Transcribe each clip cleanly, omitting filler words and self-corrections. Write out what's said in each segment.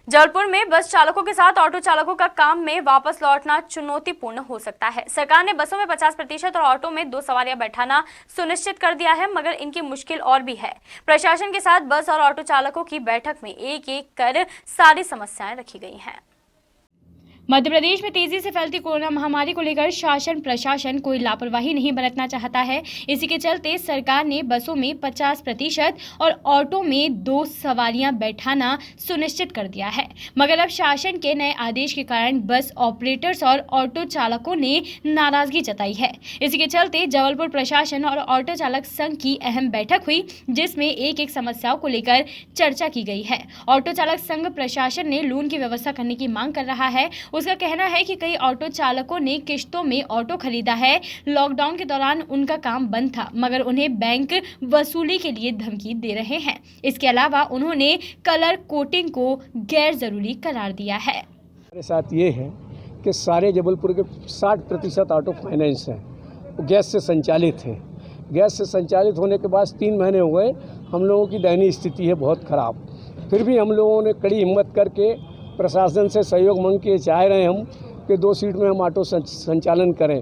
जबलपुर में बस चालकों के साथ ऑटो चालकों का काम में वापस लौटना चुनौतीपूर्ण हो सकता है। सरकार ने बसों में 50% और ऑटो में 2 सवारियां बैठाना सुनिश्चित कर दिया है, मगर इनकी मुश्किल और भी है। प्रशासन के साथ बस और ऑटो चालकों की बैठक में एक एक कर सारी समस्याएं रखी गई हैं। मध्य प्रदेश में तेजी से फैलती कोरोना महामारी को लेकर शासन प्रशासन कोई लापरवाही नहीं बरतना चाहता है। इसी के चलते सरकार ने बसों में 50% और ऑटो में 2 सवारियां बैठाना सुनिश्चित कर दिया है, मगर अब शासन के नए आदेश के कारण बस ऑपरेटर्स और ऑटो चालकों ने नाराजगी जताई है। इसी के चलते जबलपुर प्रशासन और ऑटो चालक संघ की अहम बैठक हुई, जिसमें एक एक समस्याओं को लेकर चर्चा की गई है। ऑटो चालक संघ प्रशासन ने लोन की व्यवस्था करने की मांग कर रहा है। उसका कहना है कि कई ऑटो चालकों ने किश्तों में ऑटो खरीदा है। लॉकडाउन के दौरान उनका काम बंद था, मगर उन्हें बैंक वसूली के लिए धमकी दे रहे हैं। इसके अलावा उन्होंने कलर कोटिंग को गैर जरूरी करार दिया है। हमारे साथ ये है कि सारे जबलपुर के 60% ऑटो फाइनेंस हैं, गैस से संचालित हैं। गैस से संचालित होने के बाद 3 महीने हो गए, हम लोगों की दयनीय स्थिति है बहुत ख़राब। फिर भी हम लोगों ने कड़ी हिम्मत करके प्रशासन से सहयोग मांग के चाह रहे हैं हम कि 2 सीट में हम ऑटो संचालन करें।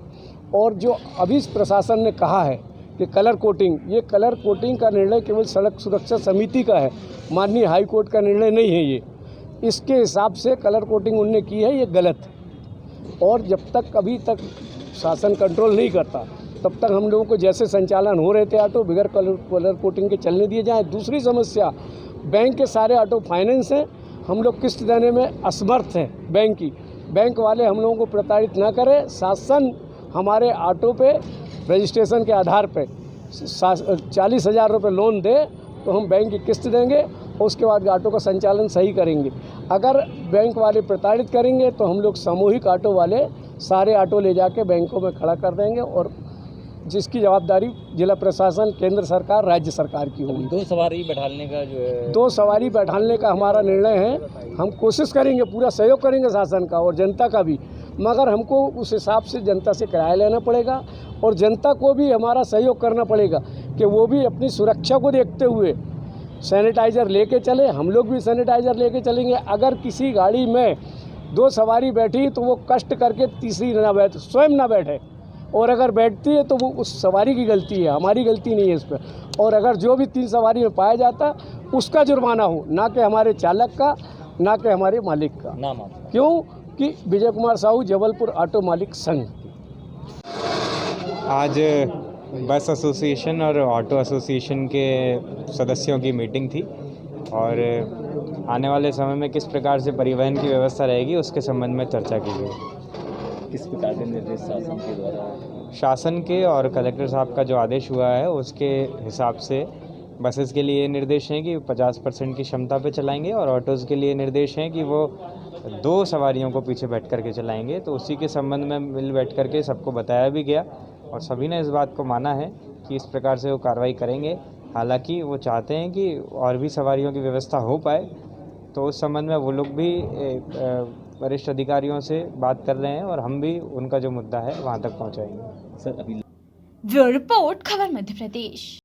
और जो अभी प्रशासन ने कहा है कि कलर कोटिंग, ये कलर कोटिंग का निर्णय केवल सड़क सुरक्षा समिति का है, माननीय हाई कोर्ट का निर्णय नहीं है। ये इसके हिसाब से कलर कोटिंग उनने की है, ये गलत है। और जब तक अभी तक शासन कंट्रोल नहीं करता, तब तक हम लोगों को जैसे संचालन हो रहे थे ऑटो बगैर कलर कोटिंग के चलने दिए जाएँ। दूसरी समस्या, बैंक के सारे ऑटो फाइनेंस हैं, हम लोग किस्त देने में असमर्थ हैं। बैंक वाले हम लोगों को प्रताड़ित ना करें। शासन हमारे ऑटो पे रजिस्ट्रेशन के आधार पे 40,000 रुपये लोन दे तो हम बैंक की किस्त देंगे और उसके बाद ऑटो का संचालन सही करेंगे। अगर बैंक वाले प्रताड़ित करेंगे तो हम लोग सामूहिक ऑटो वाले सारे ऑटो ले जाके बैंकों में खड़ा कर देंगे, और जिसकी जवाबदारी जिला प्रशासन, केंद्र सरकार, राज्य सरकार की होगी। 2 सवारी बैठाने का जो है 2 सवारी बैठाने का हमारा निर्णय है। हम कोशिश करेंगे, पूरा सहयोग करेंगे शासन का और जनता का भी, मगर हमको उस हिसाब से जनता से किराया लेना पड़ेगा और जनता को भी हमारा सहयोग करना पड़ेगा कि वो भी अपनी सुरक्षा को देखते हुए सैनिटाइज़र लेके चले। हम लोग भी सैनिटाइज़र लेके चलेंगे। अगर किसी गाड़ी में 2 सवारी बैठी तो वो कष्ट करके तीसरी ना बैठे, स्वयं ना बैठे, और अगर बैठती है तो वो उस सवारी की गलती है, हमारी गलती नहीं है इस पर। और अगर जो भी 3 सवारी में पाया जाता उसका जुर्माना हो, ना कि हमारे चालक का, ना कि हमारे मालिक का। नाम क्यों कि विजय कुमार साहू, जबलपुर ऑटो मालिक संघ। आज बस एसोसिएशन और ऑटो एसोसिएशन के सदस्यों की मीटिंग थी और आने वाले समय में किस प्रकार से परिवहन की व्यवस्था रहेगी उसके संबंध में चर्चा की गई। किस प्रकार के निर्देश शासन के द्वारा? शासन के और कलेक्टर साहब का जो आदेश हुआ है उसके हिसाब से बसेस के लिए निर्देश हैं कि 50% की क्षमता पे चलाएंगे और ऑटोज़ के लिए निर्देश हैं कि वो 2 सवारियों को पीछे बैठ करके चलाएंगे। तो उसी के संबंध में मिल बैठ करके सबको बताया भी गया और सभी ने इस बात को माना है कि इस प्रकार से वो कार्रवाई करेंगे। हालांकि वो चाहते हैं कि और भी सवारियों की व्यवस्था हो पाए, तो उस संबंध में वो लोग भी वरिष्ठ अधिकारियों से बात कर रहे हैं और हम भी उनका जो मुद्दा है वहाँ तक पहुँचाएंगे। सर, अभी ब्यूरो रिपोर्ट, खबर मध्य प्रदेश।